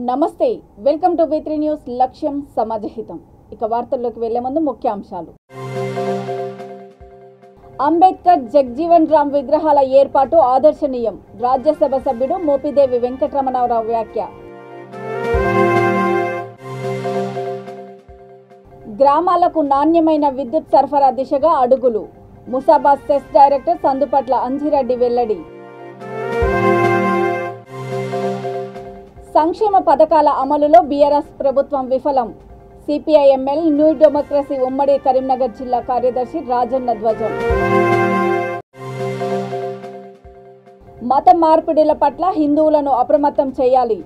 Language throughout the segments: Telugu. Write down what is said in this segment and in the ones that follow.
నమస్తే వెల్కమ్ టు V3 న్యూస్ లక్ష్యం సమాజహితం ఇక వార్తల్లోకి వెళ్లే ముందు ముఖ్యాంశాలు అంబేద్కర్ జగజీవన్ రామ్ విగ్రహాల ఏర్పాటు ఆదర్శనీయం రాజ్యసభ సభ్యుడు మోపిదేవి వెంకటరమణారావు వ్యాఖ్య గ్రామాలకు నాణ్యమైన విద్యుత్ సరఫరా దిశగా అడుగులు ముసాబాద్ సెస్ డైరెక్టర్ సందుపట్ల అంజిరెడ్డి వెల్లడి సంక్షేమ పథకాల అమలులో బీఆర్ఎస్ ప్రభుత్వం విఫలం సిపిఐఎంఎల్ న్యూ డెమోక్రసీ ఉమ్మడి కరీంనగర్ జిల్లా కార్యదర్శి రాజన్న ధ్వజం మత మార్పిడుల పట్ల హిందువులను అప్రమత్తం చేయాలి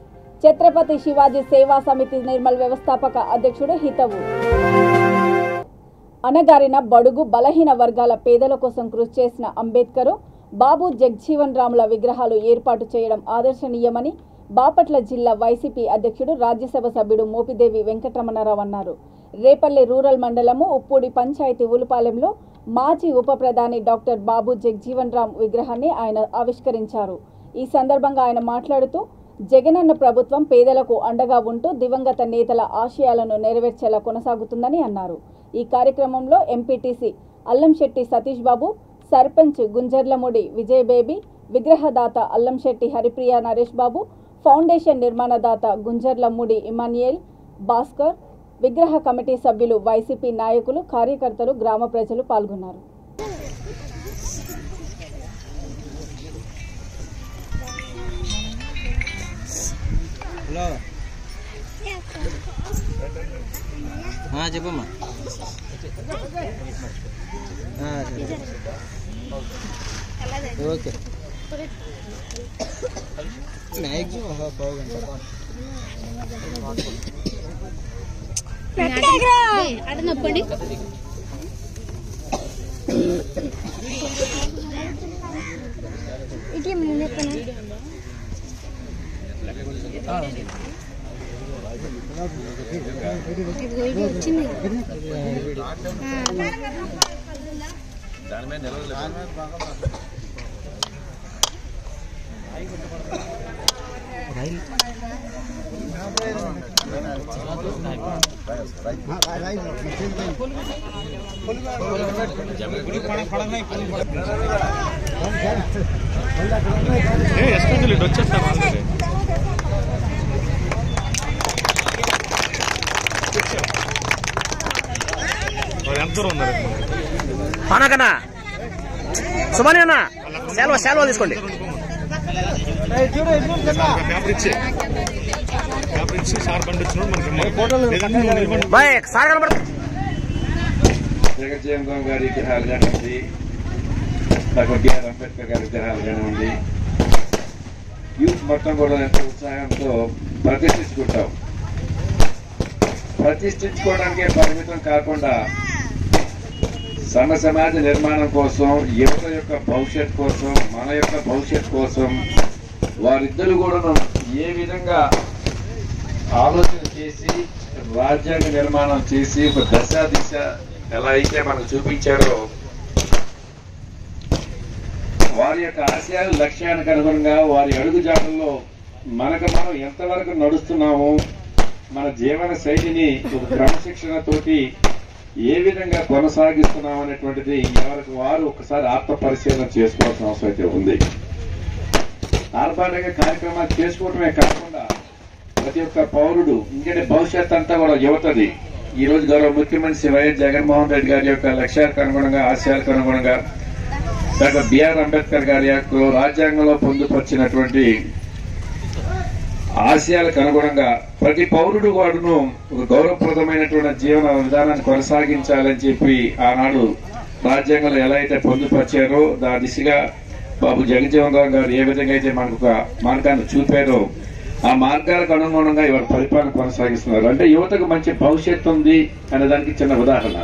ఛత్రపతి శివాజీ సేవా సమితి నిర్మల్ వ్యవస్థాపక అధ్యక్షుడు హితవు అనగారిన బడుగు బలహీన వర్గాల పేదల కోసం కృషి చేసిన అంబేద్కర్ బాబు జగజీవన్ రాముల విగ్రహాలు ఏర్పాటు చేయడం ఆదర్శనీయమని బాపట్ల జిల్లా వైసీపీ అధ్యక్షుడు రాజ్యసభ సభ్యుడు మోపిదేవి వెంకటరమణారావు అన్నారు. రేపల్లె రూరల్ మండలము ఉప్పూడి పంచాయతీ ఉలుపాలెంలో మాజీ ఉప ప్రధాని డాక్టర్ బాబు జగజీవన్ రామ్ విగ్రహాన్ని ఆయన ఆవిష్కరించారు. ఈ సందర్భంగా ఆయన మాట్లాడుతూ జగనన్న ప్రభుత్వం పేదలకు అండగా ఉంటూ దివంగత నేతల ఆశయాలను నెరవేర్చేలా కొనసాగుతుందని అన్నారు. ఈ కార్యక్రమంలో ఎంపీటీసీ అల్లంశెట్టి సతీష్ బాబు, సర్పంచ్ గుంజర్లముడి విజయబేబీ, విగ్రహదాత అల్లంశెట్టి హరిప్రియ నరేష్ బాబు, ఫౌండేషన్ నిర్మాణదాత గుంజర్లముడి ఇమాన్యుయల్, భాస్కర్, విగ్రహ కమిటీ సభ్యులు, వైసీపీ నాయకులు, కార్యకర్తలు, గ్రామ ప్రజలు పాల్గొన్నారు. చెప్పమ్మా ఓకే నొప్పండి ఇట్లా వచ్చింది పానకన్నా సుమని అన్న శాల్వా తీసుకోండి. జగజీవన్ రామ్ గారి విగ్రహాలు కానివ్వండి, డాక్టర్ బిఆర్ అంబేద్కర్ గారి విగ్రహాలు కానివ్వండి, యూత్ మొత్తం కూడా ఎంతో ఉత్సాహంతో ప్రతిష్ఠించుకుంటాం. ప్రతిష్ఠించుకోవడానికే పరిమితం కాకుండా సమాజ నిర్మాణం కోసం, యువత యొక్క భవిష్యత్ కోసం, మన యొక్క భవిష్యత్ కోసం వారిద్దరు కూడా ఏ విధంగా ఆలోచన చేసి రాజ్యాంగ నిర్మాణం చేసి ఒక దిశ ఎలా అయితే మనకు చూపించారో వారి యొక్క ఆశయాలు లక్ష్యానికి అనుగుణంగా వారి అడుగుజాడల్లో మనం ఎంతవరకు నడుస్తున్నాము, మన జీవన శైలిని ఒక క్రమశిక్షణతోటి ఏ విధంగా కొనసాగిస్తున్నాం అనేటువంటిది ఎవరికి వారు ఒకసారి ఆత్మ పరిశీలన చేసుకోవాల్సిన అవసరం అయితే ఉంది. ఆర్భాటంగా కార్యక్రమాలు చేసుకోవటమే కాకుండా ప్రతి ఒక్క పౌరుడు, ఎందుకంటే భవిష్యత్ అంతా కూడా యువతది. ఈ రోజు గౌరవ ముఖ్యమంత్రి వైఎస్ జగన్మోహన్ రెడ్డి గారి యొక్క లక్ష్యాలకు అనుగుణంగా, ఆశయాలకు అనుగుణంగా డాక్టర్ బిఆర్ అంబేద్కర్ గారి యొక్క రాజ్యాంగంలో పొందుపరిచినటువంటి ఆశయాలకు అనుగుణంగా ప్రతి పౌరుడు వాడును ఒక గౌరవప్రదమైనటువంటి జీవన విధానాన్ని కొనసాగించాలని చెప్పి ఆనాడు రాజ్యాంగంలో ఎలా అయితే పొందుపరిచారో ఆ దిశగా బాబు జగజీవన్ రామ్ గారు ఏ విధంగా అయితే మనకు ఒక మార్గాన్ని చూపారో ఆ మార్గాలకు అనుగుణంగా ఇవాళ పరిపాలన కొనసాగిస్తున్నారు. అంటే యువతకు మంచి భవిష్యత్తు ఉంది అనే దానికి చిన్న ఉదాహరణ.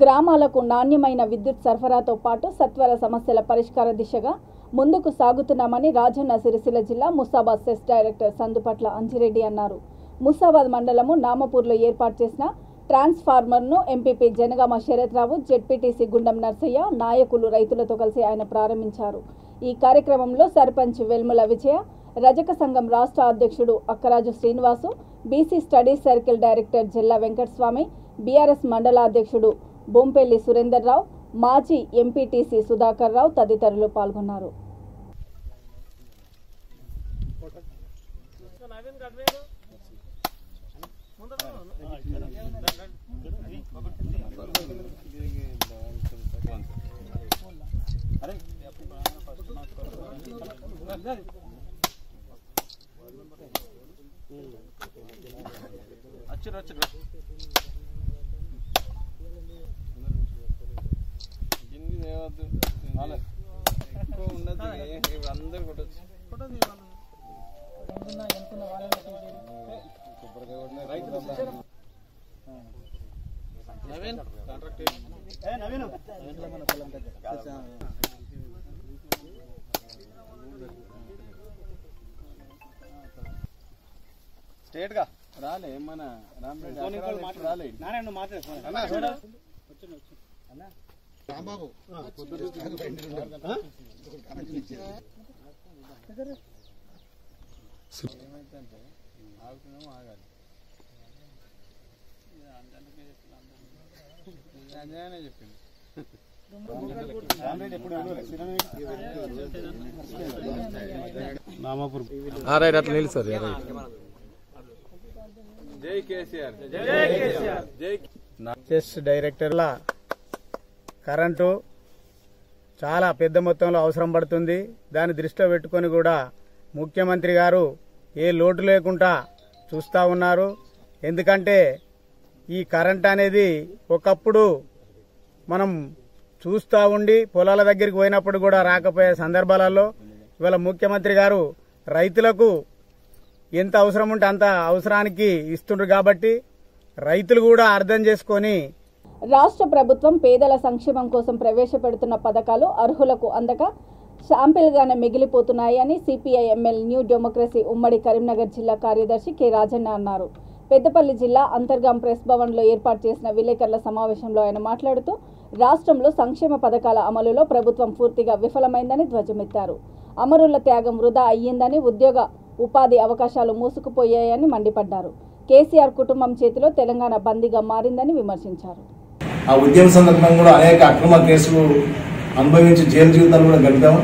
గ్రామాలకు నాణ్యమైన విద్యుత్ సరఫరాతో పాటు సత్వర సమస్యల పరిష్కార దిశగా ముందుకు సాగుతున్నామని రాజన్న సిరిసిల్ల జిల్లా ముసాబాద్ సెస్ డైరెక్టర్ సందుపట్ల అంజిరెడ్డి అన్నారు. ముసాబాద్ మండలము నామపూర్లో ఏర్పాటు చేసిన ట్రాన్స్ఫార్మర్ను ఎంపీపీ జనగామ శరత్రావు, జెడ్పీటీసీ గుండం నర్సయ్య, నాయకులు, రైతులతో కలిసి ఆయన ప్రారంభించారు. ఈ కార్యక్రమంలో సర్పంచ్ వెల్ముల విజయ, రజక సంఘం రాష్ట్ర అధ్యక్షుడు Akkaraju Srinivasu, BC studies circle director జిల్లా వెంకటస్వామి, బీఆర్ఎస్ మండల అధ్యక్షుడు బొంపెల్లి సురేందర్ రావు, మాజీ ఎంపీటీసీ సుధాకర్ రావు తదితరులు పాల్గొన్నారు. స్టేట్ గా రాలే మన రామరెడ్డి రాలే నారాయణ మాట్లాడు రాంబాబు ఆగాలి అంజనే చెప్పింది అట్లా నిలుస్తారు. జై కేసీఆర్, జై కేసీఆర్, జై. చెస్ డైరెక్టర్ల కరెంటు చాలా పెద్ద మొత్తంలో అవసరం పడుతుంది. దాన్ని దృష్టిలో పెట్టుకుని కూడా ముఖ్యమంత్రి గారు ఏ లోటు లేకుండా చూస్తూ ఉన్నారు. ఎందుకంటే ఈ కరెంట్ అనేది ఒకప్పుడు మనం చూస్తూ ఉండి పొలాల దగ్గరికి పోయినప్పుడు కూడా రాకపోయే సందర్భాలలో ఇవాళ ముఖ్యమంత్రి గారు రైతులకు ఎంత అవసరం ఉంటే అంత అవసరానికి ఇస్తుండ్రు కాబట్టి రైతులు కూడా అర్థం చేసుకొని రాష్ట్ర ప్రభుత్వం పేదల సంక్షేమం కోసం ప్రవేశపెడుతున్న పథకాలు అర్హులకు అందక శాంపిల్గానే మిగిలిపోతున్నాయి అని సిపిఐ ఎంఎల్ న్యూ డెమోక్రసీ ఉమ్మడి కరీంనగర్ జిల్లా కార్యదర్శి కె రాజన్న అన్నారు. పెద్దపల్లి జిల్లా అంతర్గాం ప్రెస్ భవన్లో ఏర్పాటు చేసిన విలేకరుల సమావేశంలో ఆయన మాట్లాడుతూ రాష్ట్రంలో సంక్షేమ పథకాల అమలులో ప్రభుత్వం పూర్తిగా విఫలమైందని ధ్వజమెత్తారు. అమరుల త్యాగం వృధా అయ్యిందని, ఉద్యోగ ఉపాధి అవకాశాలు మూసుకుపోయాయని మండిపడ్డారు. కేసీఆర్ కుటుంబం చేతిలో తెలంగాణ బందీగా మారిందని విమర్శించారు. ఆ ఉద్యమ సందర్భంగా కూడా అనేక అక్రమ కేసులు అనుభవించి జైలు జీవితాలు కూడా గడిపాము.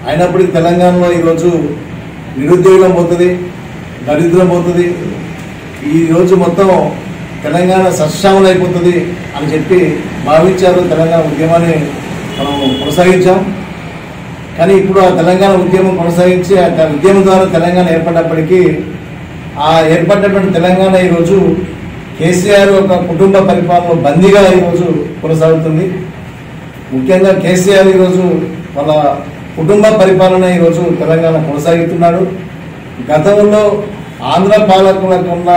అయినప్పటికీ తెలంగాణలో ఈరోజు నిరుద్యోగం పోతుంది, దరిద్రం పోతుంది, ఈరోజు మొత్తం తెలంగాణ సస్యామలం అయిపోతుంది అని చెప్పి భావించారు. తెలంగాణ ఉద్యమాన్ని మనం కొనసాగించాం. కానీ ఇప్పుడు ఆ తెలంగాణ ఉద్యమం కొనసాగించి ఆ ఉద్యమం ద్వారా తెలంగాణ ఏర్పడినప్పటికీ ఆ ఏర్పడినటువంటి తెలంగాణ ఈరోజు కేసీఆర్ ఒక కుటుంబ పరిపాలన బందీగా ఈరోజు కొనసాగుతుంది. ముఖ్యంగా కేసీఆర్ ఈరోజు వాళ్ళ కుటుంబ పరిపాలన ఈరోజు తెలంగాణ కొనసాగుతున్నాడు. గతంలో ఆంధ్ర పాలకులకు ఉన్న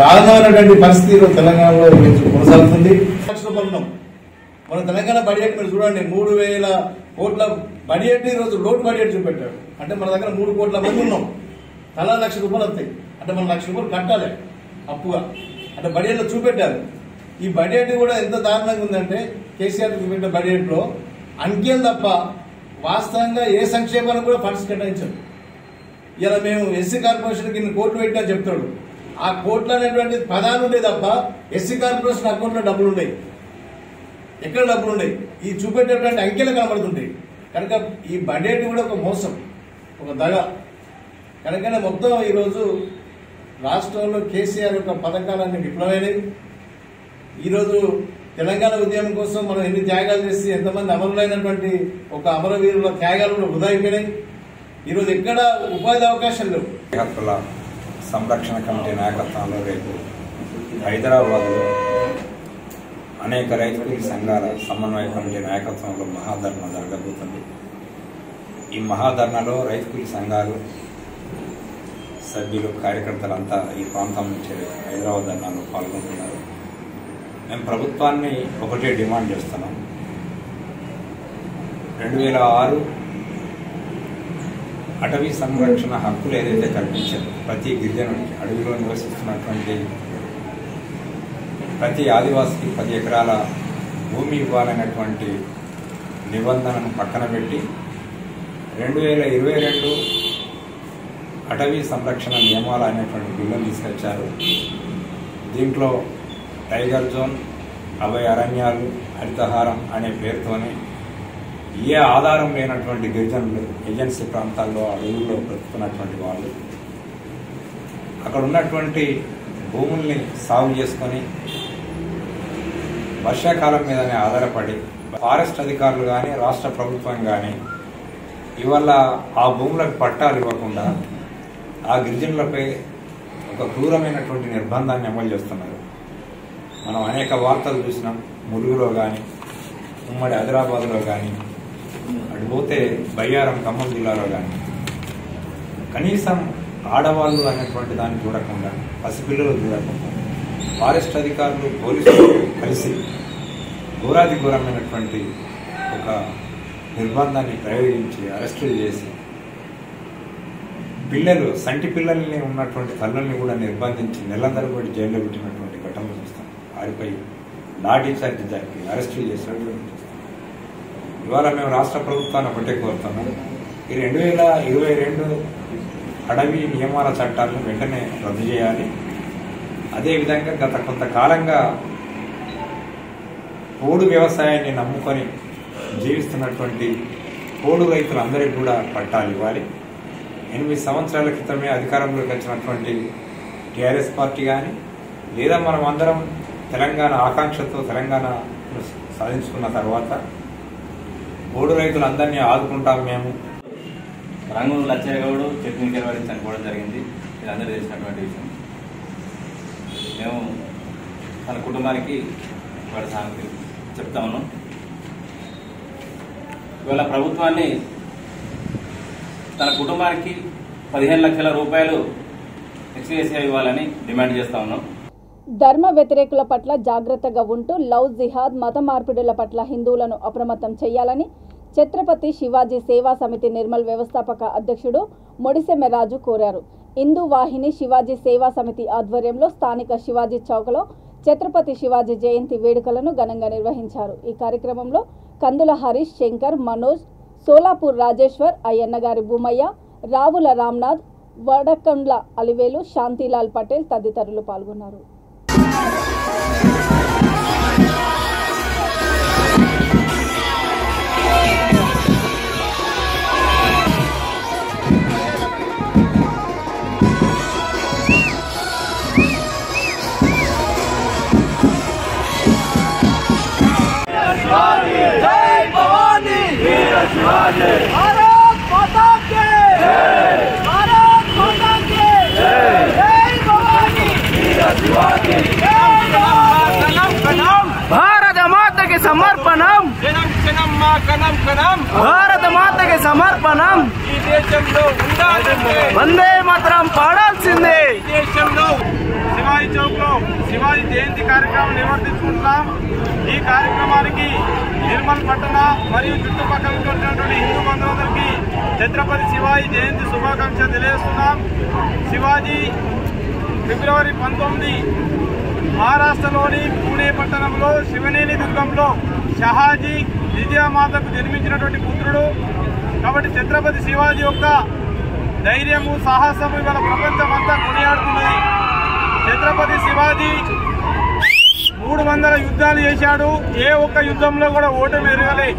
దారుణమైనటువంటి పరిస్థితి తెలంగాణలో ఈరోజు కొనసాగుతుంది. మన తెలంగాణ బడ్జెట్ మీరు చూడండి, 3,000 కోట్ల బడ్జెట్ ఈరోజు లోటు బడ్జెట్ చూపెట్టాడు. అంటే మన దగ్గర 3 కోట్ల మంది ఉన్నాం, తలా ₹1,00,000 వస్తాయి. అంటే మనం ₹1,00,000 కట్టాలి అప్పుగా. అంటే బడ్జెట్ లో చూపెట్టారు. ఈ బడ్జెట్ కూడా ఎంత దారుణంగా ఉందంటే కేసీఆర్ చూపెట్టిన బడ్జెట్ లో అంకెలు తప్ప వాస్తవంగా ఏ సంక్షేమానికి కూడా ఫండ్స్ కేటాయించారు. ఇలా మేము ఎస్సీ కార్పొరేషన్కి ఇన్ని కోట్లు పెట్టా చెప్తాడు. ఆ కోట్లు అనేటువంటి పదాలు ఉండే తప్ప ఎస్సీ కార్పొరేషన్ అకౌంట్ లో డబ్బులు ఉన్నాయి, ఎక్కడ డబ్బులు ఉన్నాయి ఈ చూపెట్టేటువంటి అంకెలు కనబడుతుంటాయి. కనుక ఈ బడ్జెట్ కూడా ఒక మోసం, ఒక దగ. కనుకనే మొత్తం ఈరోజు రాష్ట్రంలో కేసీఆర్ యొక్క పథకాలన్నీ విఫలమైనవి. ఈరోజు తెలంగాణ ఉద్యమం కోసం మనం ఎన్ని త్యాగాలు చేసి ఎంతమంది అమరులైనటువంటి ఒక అమరవీరుల త్యాగాలు కూడా వృధా అయిపోయినాయి. ఈరోజు ఎక్కడ ఉపాధి అవకాశాలు లేవు. హక్కుల సంరక్షణ కమిటీ నాయకత్వంలో రేపు హైదరాబాద్లో అనేక రైతు కూలీ సంఘాల సమన్వయ కమిటీ నాయకత్వంలో మహాధర్నా జరగబోతుంది. ఈ మహాధర్నాలో రైతు కూలీ సంఘాలు సభ్యులు, కార్యకర్తలంతా ఈ ప్రాంతం నుంచి హైదరాబాద్ ధర్నాలో పాల్గొంటున్నారు. మేము ప్రభుత్వాన్ని ఒకటే డిమాండ్ చేస్తున్నాం. 2006 అటవీ సంరక్షణ హక్కులు ఏదైతే కల్పించారో ప్రతి గిరిజనుడికి, అడవిలో నివసిస్తున్నటువంటి ప్రతి ఆదివాసికి 10 ఎకరాల భూమి ఇవ్వాలనేటువంటి నిబంధనను పక్కన పెట్టి 2022 అటవీ సంరక్షణ నియమాలు అనేటువంటి బిల్లును తీసుకొచ్చారు. దీంట్లో టైగర్ జోన్, అభయ అరణ్యాలు, హరితహారం అనే పేరుతోనే ఏ ఆధారం లేనటువంటి గిరిజనులు ఏజెన్సీ ప్రాంతాల్లో అడవుల్లో బ్రతుకున్నటువంటి వాళ్ళు అక్కడ ఉన్నటువంటి భూముల్ని సాగు చేసుకొని వర్షాకాలం మీదనే ఆధారపడి ఫారెస్ట్ అధికారులు కానీ రాష్ట్ర ప్రభుత్వం కానీ ఇవాళ ఆ భూములకు పట్టాలు ఇవ్వకుండా ఆ గిరిజనులపై ఒక క్రూరమైనటువంటి నిర్బంధాన్ని అమలు చేస్తున్నారు. మనం అనేక వార్తలు చూసినాం. ములుగులో కానీ, ఉమ్మడి ఆదిలాబాద్లో కానీ, అటుపోతే బయ్యారం ఖమ్మం జిల్లాలో కానీ కనీసం ఆడవాళ్ళు అనేటువంటి దాన్ని చూడకుండా, పసిపిల్లలు చూడకుండా ఫారెస్ట్ అధికారులు, పోలీసులు కలిసి ఘోరాది ఘోరమైనటువంటి ఒక నిర్బంధాన్ని ప్రయోగించి అరెస్టులు చేసి పిల్లలు, సంటి పిల్లల్ని ఉన్నటువంటి తల్లుల్ని కూడా నిర్బంధించి నెల తరబడి జైల్లో పెట్టినటువంటి ఘటనలు చూస్తాం. వారిపై లాఠీ చార్జ్ జరిపి అరెస్టులు చేసినటువంటి. ఇవాళ మేము రాష్ట్ర ప్రభుత్వాన్ని ఒకటే కోరుతున్నాం, ఈ 2022 అడవి నియమాల చట్టాలను వెంటనే రద్దు చేయాలి. అదేవిధంగా గత కొంతకాలంగా పోడు వ్యవసాయాన్ని నమ్ముకొని జీవిస్తున్నటువంటి పోడు రైతులందరికీ కూడా పట్టాలు ఇవ్వాలి. 8 సంవత్సరాల క్రితమే అధికారంలోకి వచ్చినటువంటి టీఆర్ఎస్ పార్టీ కానీ, లేదా మనం అందరం తెలంగాణ ఆకాంక్షతో తెలంగాణ సాధించుకున్న తర్వాత పోడు రైతులందరినీ ఆదుకుంటాం మేము. రంగూరు లచ్చయ్యగౌడు టెక్నికల్ వాడి చనిపోవడం జరిగింది. ఇది అందరూ తెలిసినటువంటి విషయం. మేము తన కుటుంబానికి వాడి సానుభూతి చెప్తా ఉన్నాం. ఇవాళ ప్రభుత్వాన్ని తన కుటుంబానికి 15 లక్షల రూపాయలు ఎక్స్గ్రేషియా ఇవ్వాలని డిమాండ్ చేస్తా ఉన్నాం. ధర్మ వ్యతిరేకుల పట్ల జాగ్రత్తగా ఉంటూ లవ్ జిహాద్, మత మార్పిడుల పట్ల హిందువులను అప్రమత్తం చేయాలని ఛత్రపతి శివాజీ సేవా సమితి నిర్మల్ వ్యవస్థాపక అధ్యక్షుడు మొడిసెమ్మె రాజు కోరారు. హిందూ వాహిని శివాజీ సేవా సమితి ఆధ్వర్యంలో స్థానిక శివాజీ చౌక్లో ఛత్రపతి శివాజీ జయంతి వేడుకలను ఘనంగా నిర్వహించారు. ఈ కార్యక్రమంలో కందుల హరీష్, శంకర్, మనోజ్, సోలాపూర్ రాజేశ్వర్, అయ్యన్నగారి భూమయ్య, రావుల రామ్నాథ్, వడకండ్ల అలివేలు, శాంతిలాల్ పటేల్ తదితరులు పాల్గొన్నారు. భారత మాతకి సమర్పణం, భారత మాతకి సమర్పణం. ఈ దేశంలో ఉండాలంటే వందే మాతరం పాడాల్సిందే. దేశంలో శివాజీ చౌక్ లో శివాజీ జయంతి కార్యక్రమం నిర్వర్తించుకుంటున్నాం. ఈ కార్యక్రమానికి నిర్మల్ పట్టణ మరియు చుట్టుపక్కల ఉన్నటువంటి హిందూ బంధువులందరికీ ఛత్రపతి శివాజీ జయంతి శుభాకాంక్షలు తెలియజేస్తున్నాం. శివాజీ ఫిబ్రవరి 19 మహారాష్ట్రలోని పూణే పట్టణంలో శివనేని దుర్గంలో షహాజీ విజయమాతకు జన్మించినటువంటి పుత్రుడు. కాబట్టి ఛత్రపతి శివాజీ యొక్క ధైర్యము, సాహసము ఇవాళ ప్రపంచం అంతా కొనియాడుతున్నది. ఛత్రపతి శివాజీ 300 యుద్ధాలు చేశాడు. ఏ ఒక్క యుద్ధంలో కూడా ఓటమి ఎరగలే.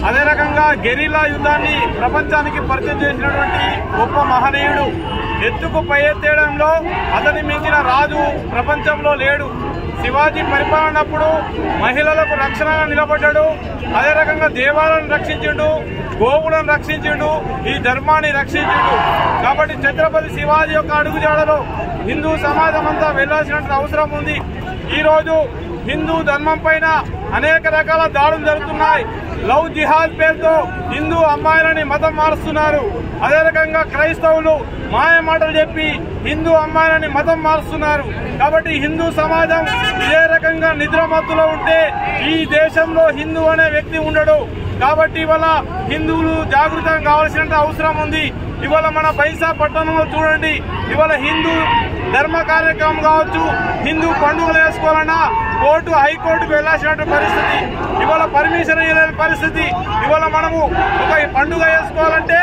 అదే రకంగా గెరిల్లా యుద్ధాన్ని ప్రపంచానికి పరిచయం చేసినటువంటి గొప్ప మహనీయుడు. ఎత్తుకు పై ఎత్తేయడంలో అతని మించిన రాజు ప్రపంచంలో లేడు. శివాజీ పరిపాలనప్పుడు మహిళలకు రక్షణగా నిలబడ్డాడు. అదే రకంగా దేవాలను రక్షించిండు, గోవులను రక్షించిండు, ఈ ధర్మాన్ని రక్షించిండు. కాబట్టి ఛత్రపతి శివాజీ యొక్క అడుగుజాడలో హిందూ సమాజం అంతా వెళ్లాల్సిన అవసరం ఉంది. ఈ రోజు హిందూ ధర్మం పైన అనేక రకాల దాడులు జరుగుతున్నాయి. లవ్ జిహాద్ పేరుతో హిందూ అమ్మాయిలని మతం మారుస్తున్నారు. అదే రకంగా క్రైస్తవులు మాయ మాటలు చెప్పి హిందూ అమ్మాయిలని మతం మారుస్తున్నారు. కాబట్టి హిందూ సమాజం ఇదే రకంగా నిద్రమత్తులో ఉంటే ఈ దేశంలో హిందూ అనే వ్యక్తి ఉండడు. కాబట్టి ఇవాళ హిందువులు జాగృతంగా కావాల్సిన అవసరం ఉంది. ఇవాళ మన బైసా పట్టణంలో చూడండి, ఇవాళ హిందూ ధర్మ కార్యక్రమం కావచ్చు, హిందూ పండుగలు వేసుకోవాలన్నా కోర్టు హైకోర్టుకు వెళ్లాల్సిన పరిస్థితి, ఇవాళ పర్మిషన్ ఇవ్వలేని పరిస్థితి. ఇవాళ మనము ఒక పండుగ వేసుకోవాలంటే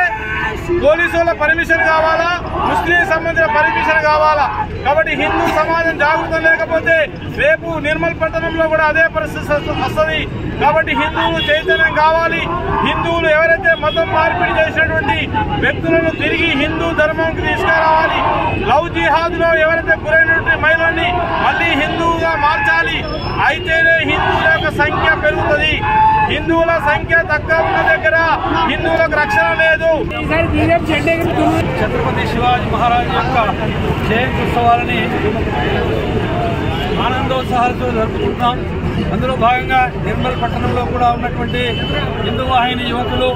పోలీసుల పర్మిషన్ కావాలా, ముస్లిం సంబంధించిన పర్మిషన్ కావాలా. కాబట్టి హిందూ సమాజం జాగృతం లేకపోతే రేపు నిర్మల్ పట్టణంలో కూడా అదే పరిస్థితి వస్తుంది. కాబట్టి హిందువులు చైతన్యం కావాలి. హిందువులు ఎవరైతే మతం మార్పిడి చేసినటువంటి వ్యక్తులను తిరిగి హిందూ ధర్మంకి తీసుకురావాలి. లవ్ జిహాద్లో ఎవరైతే గురైనటువంటి మహిళల్ని మళ్ళీ హిందువుగా మార్చాలి. అయితేనే హిందువుల యొక్క సంఖ్య పెరుగుతుంది. హిందువుల సంఖ్య తక్కువ ఉన్న దగ్గర హిందువులకు రక్షణ లేదు. ఛత్రపతి శివాజీ మహారాజ్ యొక్క జయంతి ఉత్సవాలని ఆనందోత్సాహాలతో జరుపుకుంటున్నాం. అందులో భాగంగా నిర్మల్ పట్టణంలో కూడా ఉన్నటువంటి హిందూ వాహిని యువకులు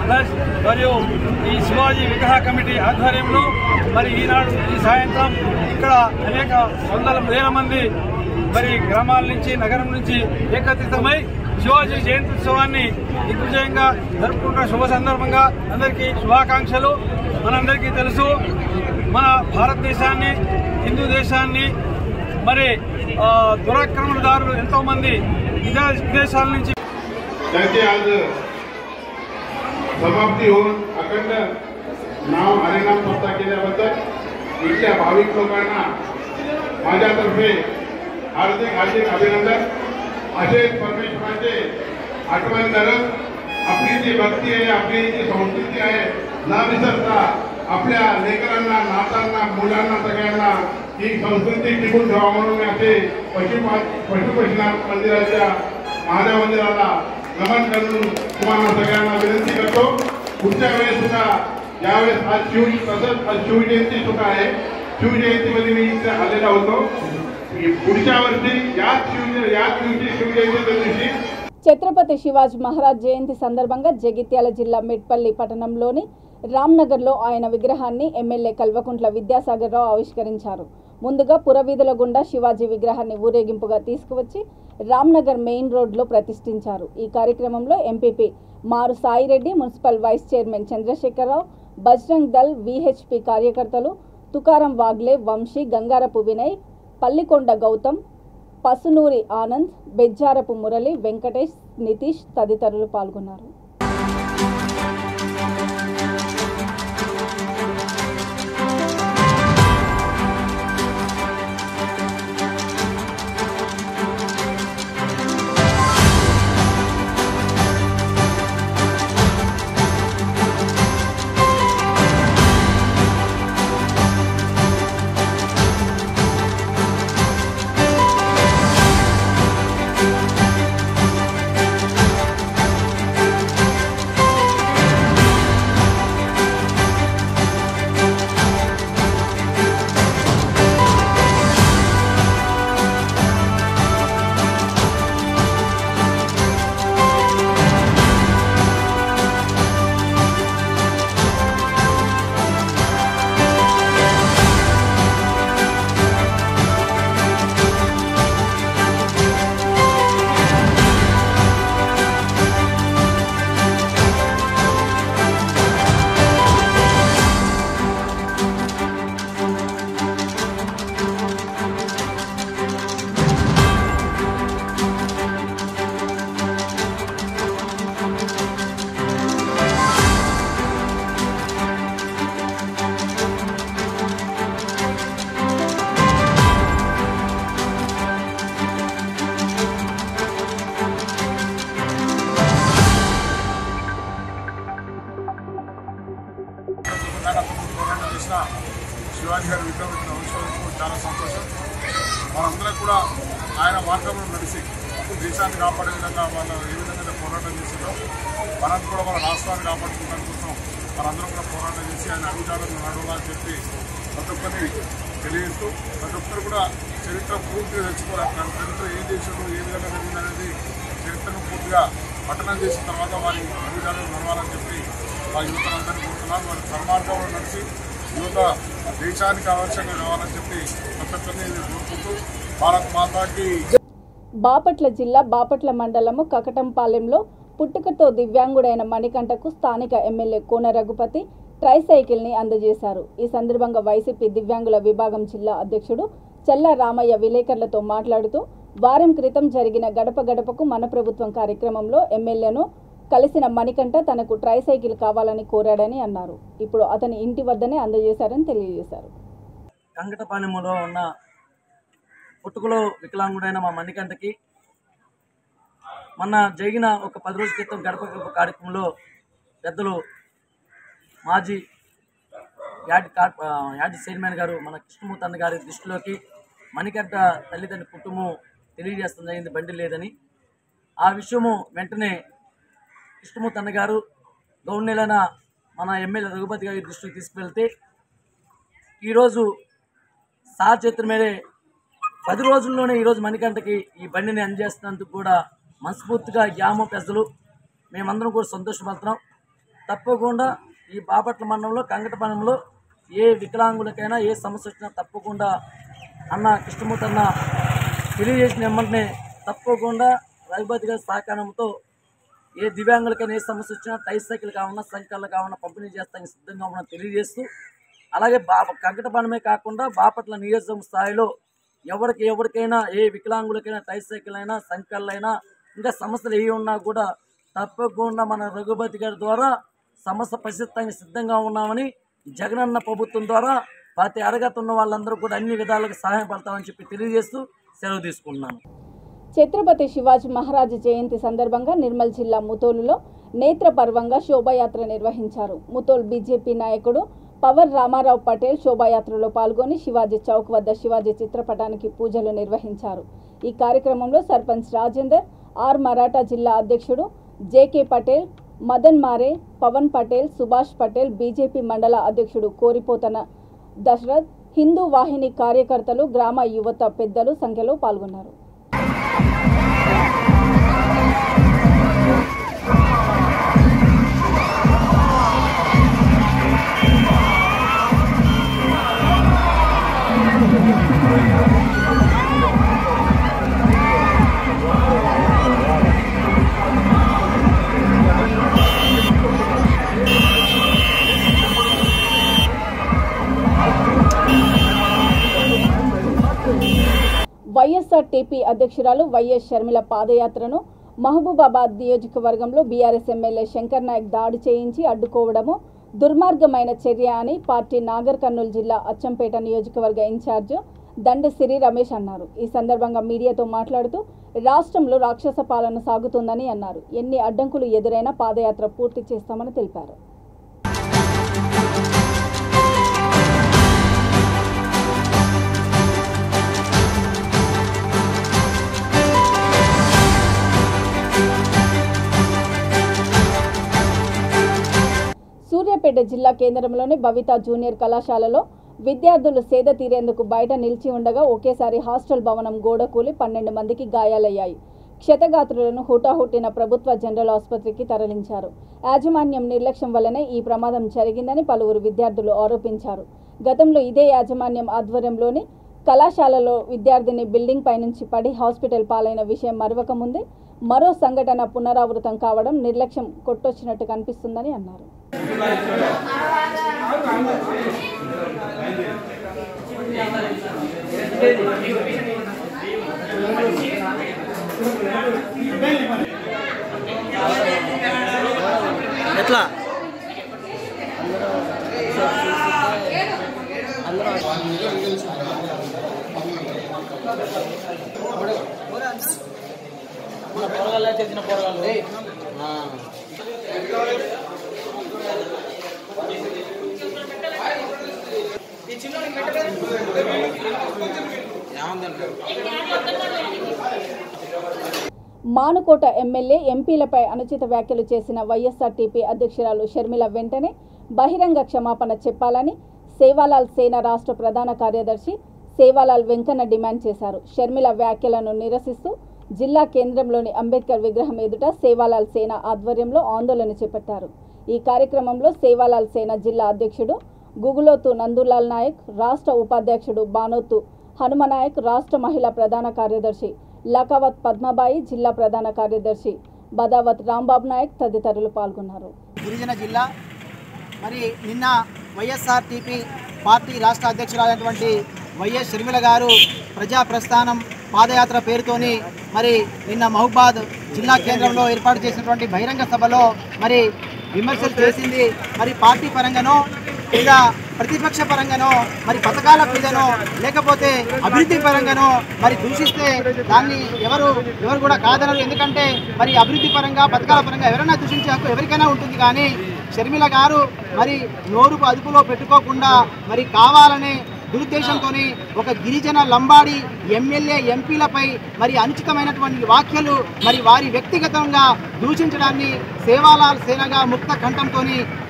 ప్లస్ మరియు ఈ శివాజీ విగ్రహ కమిటీ ఆధ్వర్యంలో మరి ఈనాడు ఈ సాయంత్రం ఇక్కడ అనేక వేల మంది మరి గ్రామాల నుంచి నగరం నుంచి ఏకత్రితమై శివాజీ జయంతి ఉత్సవాన్ని దిగ్విజయంగా జరుపుకుంటున్న శుభ సందర్భంగా అందరికీ శుభాకాంక్షలు. మనందరికీ తెలుసు, మన భారతదేశాన్ని హిందూ దేశాన్ని మరి దురాక్రమణదారులు ఎంతో మంది విదేశాల నుంచి समाप्ती होऊन अखंड नाव हरिनाम संस्था केल्याबद्दल इथल्या भाविक लोकांना माझ्यातर्फे हार्दिक हार्दिक अभिनंदन. असेच परमेश्वराचे आठवण करत आपली जी भक्ती आहे, आपली जी संस्कृती आहे न विसरता आपल्या लेकरांना, नातांना, मुलांना सगळ्यांना ही संस्कृती टिकून ठेवा म्हणून असे पशुपतीनाथ मंदिराच्या महादेव मंदिराला नमन करून तुम्हाला सगळ्यांना विनंती करतो. पुढच्या वेळेस सुद्धा यावेळेस आज तसंच आज शिवजयंती सुद्धा आहे. शिवजयंतीमध्ये मी इथे आलेला होतो. पुढच्या वर्षी याच दिवशी शिवजयंतीच्या दिवशी ఛత్రపతి శివాజీ మహారాజ్ జయంతి సందర్భంగా జగిత్యాల జిల్లా మెట్పల్లి పట్టణంలోని రామ్నగర్లో ఆయన విగ్రహాన్ని ఎమ్మెల్యే కల్వకుంట్ల విద్యాసాగర్ రావు ఆవిష్కరించారు. ముందుగా పురవీధుల గుండా శివాజీ విగ్రహాన్ని ఊరేగింపుగా తీసుకువచ్చి రామ్నగర్ మెయిన్ రోడ్లో ప్రతిష్ఠించారు. ఈ కార్యక్రమంలో MPP Maru Saireddy, municipal vice chairman Chandrasekhararao, Bajrang Dal VHP కార్యకర్తలు తుకారం వాగ్లే, వంశీ, గంగారపు వినయ్, పల్లికొండ గౌతమ్, పసునూరి ఆనంద్, బెజ్జారపు మురళి, వెంకటేష్, నితీష్ తదితరులు పాల్గొన్నారు. శివాజీ గారి విగ్రహం ఆవిష్కరించడం చాలా సంతోషం. మనందరం కూడా ఆయన మార్గంలో నడిచి దేశాన్ని కాపాడే విధంగా వాళ్ళు ఏ విధంగా పోరాటం చేసిందో మనం కూడా మన రాష్ట్రాన్ని కాపాడుకోవడం కోసం మనందరం కూడా పోరాటం చేసి ఆయన అభిజాలను నడవాలని చెప్పి ప్రతి ఒక్కరిని తెలియజేస్తూ ప్రతి ఒక్కరు కూడా చరిత్ర పూర్తిగా తెచ్చుకోవాలి. చరిత్ర ఏం చేసాడు, ఏ విధంగా జరిగిందనేది చరిత్రను పూర్తిగా పఠనం చేసిన తర్వాత వారి అభిజాలను నడవాలని చెప్పి ఆ యువతలందరినీ కోరుతున్నారు. వారి సన్మార్గంలో నడిచి యువత దేశానికి ఆవశ్యకంగా కావాలని చెప్పి ప్రతి ఒక్కరిని కోరుకుంటూ భారత్ మాతాకి. బాపట్ల జిల్లా బాపట్ల మండలము కకటంపాలెంలో పుట్టుకతో దివ్యాంగుడైన మణికంఠకు స్థానిక ఎమ్మెల్యే కోన రఘుపతి ట్రైసైకిల్ని అందజేశారు. ఈ సందర్భంగా వైసీపీ దివ్యాంగుల విభాగం జిల్లా అధ్యక్షుడు చెల్లా రామయ్య విలేకరులతో మాట్లాడుతూ వారం క్రితం జరిగిన గడప గడపకు మన ప్రభుత్వం కార్యక్రమంలో ఎమ్మెల్యేను కలిసిన మణికంఠ తనకు ట్రైసైకిల్ కావాలని కోరాడని అన్నారు. ఇప్పుడు అతని ఇంటి వద్దనే అందజేశారని తెలియజేశారు. కంగటపాలెంలో ఉన్న పుట్టుకలో వికలాంగుడైన మా మణికంఠకి మొన్న జరిగిన ఒక 10 రోజుల క్రితం గడప గడప కార్యక్రమంలో పెద్దలు మాజీ యాడ్ చైర్మన్ గారు మన కృష్ణమూర్తి అన్న గారి దృష్టిలోకి మణికంఠ తల్లిదండ్రి కుటుంబం తెలియజేస్తుంది జరిగింది బండి లేదని. ఆ విషయము వెంటనే కృష్ణమూర్తి అన్న గారు గవర్నర్లైన మన ఎమ్మెల్యే రఘుపతి గారి దృష్టికి తీసుకువెళ్తే ఈరోజు సార్ చేతుల మీదే 10 రోజుల్లోనే ఈరోజు మణికంఠకి ఈ బండిని అందజేస్తున్నందుకు కూడా మనస్ఫూర్తిగా గ్రామ ప్రజలు మేమందరం కూడా సంతోషపడుతున్నాం. తప్పకుండా ఈ బాపట్ల మండలంలో కంగటపాలెంలో ఏ వికలాంగులకైనా ఏ సమస్య వచ్చినా తప్పకుండా అన్న కృష్ణమూర్తి అన్న తెలియజేసిన వెంటనే తప్పకుండా రఘుపతి గారి సహకారంతో ఏ దివ్యాంగులకైనా ఏ సమస్య వచ్చినా ట్రైసైకిల్ కావాలన్నా సంఖ్యలు కావాలన్నా పంపిణీ చేస్తానికి సిద్ధంగా ఉన్నా తెలియజేస్తూ అలాగే కంగటపాలెమే కాకుండా బాపట్ల నియోజకవర్గ స్థాయిలో ఎవరికైనా ఏ వికలాంగులకైనా ట్రైసైకిల్ అయినా సంఖ్యలైనా ఇంకా సమస్యలు ఏ ఉన్నా కూడా తప్పకుండా మన రఘుపతి గారి ద్వారా సమస్య పరిస్థితి సిద్ధంగా ఉన్నామని జగనన్న ప్రభుత్వం ద్వారా ప్రతి అర్హత ఉన్న వాళ్ళందరూ కూడా అన్ని విధాలుగా సహాయపడతామని చెప్పి తెలియజేస్తూ సెలవు తీసుకున్నాను. ఛత్రపతి శివాజీ మహారాజ్ జయంతి సందర్భంగా నిర్మల్ జిల్లా ముతోలులో నేత్రపర్వంగా శోభాయాత్ర నిర్వహించారు. ముతోల్ బీజేపీ నాయకుడు పవర్ రామారావు పటేల్ శోభాయాత్రలో పాల్గొని శివాజీ చౌక్ వద్ద శివాజీ చిత్రపటానికి పూజలు నిర్వహించారు. ఈ కార్యక్రమంలో సర్పంచ్ రాజేందర్, ఆర్ మరాఠా జిల్లా అధ్యక్షుడు జేకే పటేల్, మదన్ మారే, పవన్ పటేల్, సుభాష్ పటేల్, బీజేపీ మండల అధ్యక్షుడు కోరిపోతన దశరథ్, హిందూ వాహిని కార్యకర్తలు, గ్రామ యువత పెద్దలు సంఖ్యలో పాల్గొన్నారు. వైఎస్ఆర్టీపీ అధ్యక్షురాలు వైఎస్ షర్మిల పాదయాత్రను మహబూబాబాద్ నియోజకవర్గంలో బీఆర్ఎస్ ఎమ్మెల్యే శంకర్ నాయక్ దాడి చేయించి అడ్డుకోవడము దుర్మార్గమైన చర్య అని పార్టీ నాగర్ కర్నూలు జిల్లా అచ్చంపేట నియోజకవర్గ ఇన్ఛార్జ్ దండ సిరి రమేష్ అన్నారు. ఈ సందర్భంగా మీడియాతో మాట్లాడుతూ రాష్ట్రంలో రాక్షస పాలన సాగుతుందని అన్నారు. ఎన్ని అడ్డంకులు ఎదురైనా పాదయాత్ర పూర్తి చేస్తామని తెలిపారు. సూర్యాపేట జిల్లా కేంద్రంలోని భవిత జూనియర్ కళాశాలలో విద్యార్థులు సేద తీరేందుకు బయట నిలిచి ఉండగా ఒకేసారి హాస్టల్ భవనం గోడ కూలి 12 మందికి గాయాలయ్యాయి. క్షతగాత్రులను హుటాహుటిన ప్రభుత్వ జనరల్ ఆసుపత్రికి తరలించారు. యాజమాన్యం నిర్లక్ష్యం వల్లనే ఈ ప్రమాదం జరిగిందని పలువురు విద్యార్థులు ఆరోపించారు. గతంలో ఇదే యాజమాన్యం ఆధ్వర్యంలోని కళాశాలలో విద్యార్థిని బిల్డింగ్ పైనుంచి పడి హాస్పిటల్ పాలైన విషయం మరవక ముందే మరో సంఘటన పునరావృతం కావడం నిర్లక్ష్యం కొట్టొచ్చినట్టు కనిపిస్తుందని అన్నారు. ఎట్లా పోరగాళ్ళు తెచ్చిన పోరగాళ్ళు మానుకోట ఎమ్మెల్యే ఎంపీలపై అనుచిత వ్యాఖ్యలు చేసిన వైఎస్ఆర్టీపీ అధ్యక్షురాలు షర్మిల వెంటనే బహిరంగ క్షమాపణ చెప్పాలని సేవాలాల్ సేన రాష్ట్ర ప్రధాన కార్యదర్శి సేవాలాల్ వెంకన్న డిమాండ్ చేశారు. షర్మిల వ్యాఖ్యలను నిరసిస్తూ జిల్లా కేంద్రంలోని అంబేద్కర్ విగ్రహం ఎదుట సేవాలాల్ సేన ఆధ్వర్యంలో ఆందోళన చేపట్టారు. ఈ కార్యక్రమంలో సేవాలాల్ సేన జిల్లా అధ్యక్షుడు గుగులోతు నందులాల్ నాయక్, రాష్ట్ర ఉపాధ్యక్షుడు బానోతు హనుమనాయక్, రాష్ట్ర మహిళా ప్రధాన కార్యదర్శి లకావత్ పద్మబాయి, జిల్లా ప్రధాన కార్యదర్శి బదావత్ రాంబాబు నాయక్ తదితరులు పాల్గొన్నారు. గిరిజన జిల్లా మరి నిన్న వైఎస్ఆర్టీపీ పార్టీ రాష్ట్ర అధ్యక్షురాలైనటువంటి వైఎస్ షర్మిల గారు ప్రజా ప్రస్థానం పాదయాత్ర పేరుతోని మరి నిన్న మహబూబాద్ జిల్లా కేంద్రంలో ఏర్పాటు చేసినటువంటి బహిరంగ సభలో మరి విమర్శలు చేసింది. మరి పార్టీ పరంగానో లేదా ప్రతిపక్ష పరంగానో మరి పథకాల మీదనో లేకపోతే అభివృద్ధి పరంగానో మరి దూషిస్తే దాన్ని ఎవరు కూడా కాదనరు. ఎందుకంటే మరి అభివృద్ధి పరంగా పథకాల పరంగా ఎవరైనా దూషించే హక్కు ఎవరికైనా ఉంటుంది. కానీ షర్మిల గారు మరి నోరుకు అదుపులో పెట్టుకోకుండా మరి కావాలనే దురుద్దేశంతో ఒక గిరిజన లంబాడి ఎమ్మెల్యే ఎంపీలపై మరి అనుచితమైనటువంటి వ్యాఖ్యలు మరి వారి వ్యక్తిగతంగా దూషించడాన్ని సేవాలాల్ సేనగా ముక్త కంఠంతో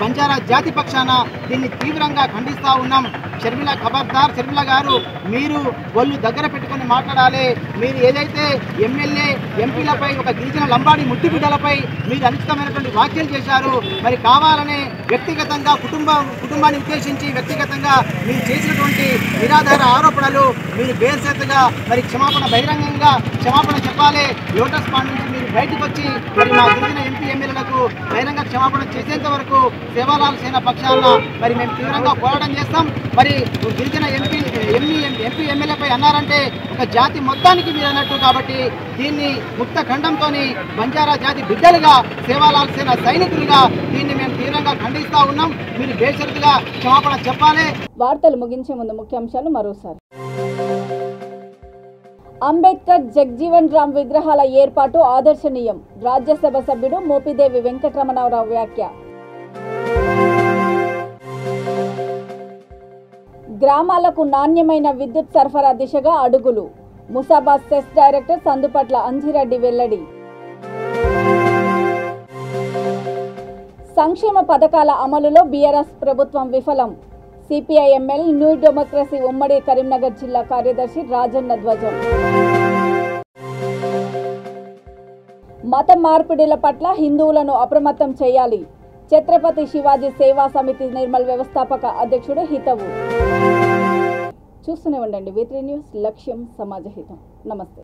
బంజారా జాతి పక్షాన దీన్ని తీవ్రంగా ఖండిస్తూ ఉన్నాం. షర్మిల ఖబర్దార్, షర్మిల గారు మీరు ఒళ్ళు దగ్గర పెట్టుకొని మాట్లాడాలి. మీరు ఏదైతే ఎమ్మెల్యే ఎంపీలపై ఒక గిరిజన లంబాడి ముట్టి బిడ్డలపై మీరు అనుచితమైనటువంటి వ్యాఖ్యలు చేశారు. మరి కావాలనే వ్యక్తిగతంగా కుటుంబాన్ని ఉద్దేశించి వ్యక్తిగతంగా మీరు చేసినటువంటి నిరాధార ఆరోపణలు మీరు బేర్సెత్తుగా మరి క్షమాపణ బహిరంగంగా క్షమాపణ చెప్పాలి. లోటస్ పాండ్ నుంచి మీరు బయటకు వచ్చి మరి మా గిరిజన ఎంపీ ఎమ్మెల్యేలకు బహిరంగ క్షమాపణ చేసేంత వరకు సేవాలాల్ సేన పక్షాన మరి మేము తీవ్రంగా పోరాటం చేస్తాం. మరి గిరిజన ఎంపీ ఎమ్మెల్యేపై అన్నారంటే ఒక జాతి మొత్తానికి మీరు అన్నట్టు. కాబట్టి దీన్ని ముక్త ఖండంతో బంజారా జాతి బిడ్డలుగా సేవాలాల్ సేన సైనికులుగా దీన్ని మేము తీవ్రంగా ఖండిస్తూ ఉన్నాం. మీరు బేషరతుగా క్షమాపణ చెప్పాలి. వార్తలు ముగించే ముందు ముఖ్యాంశాలు మరోసారి. అంబేద్కర్ జగ్జీవన్ రామ్ విగ్రహాల ఏర్పాటు ఆదర్శనీయం. రాజ్యసభ సభ్యుడు మోపిదేవి వెంకటరమణారావు వ్యాఖ్య. గ్రామాలకు నాణ్యమైన విద్యుత్ సరఫరా దిశగా అడుగులు. ముసాబాద్ సెస్ డైరెక్టర్ సందుపట్ల అంజిరెడ్డి వెల్లడి. సంక్షేమ పథకాల అమలులో బీఆర్ఎస్ ప్రభుత్వం విఫలం. సిపిఐఎంఎల్ న్యూ డెమోక్రసీ ఉమ్మడి కరీంనగర్ జిల్లా కార్యదర్శి రాజన్న ధ్వజం. మత మార్పిడుల పట్ల హిందువులను అప్రమత్తం చేయాలి. ఛత్రపతి శివాజీ సేవా సమితి నిర్మల్ వ్యవస్థాపక అధ్యక్షుడు హితవు. చూస్తూనే ఉండండి V3 న్యూస్, లక్ష్యం సమాజహితం. నమస్తే.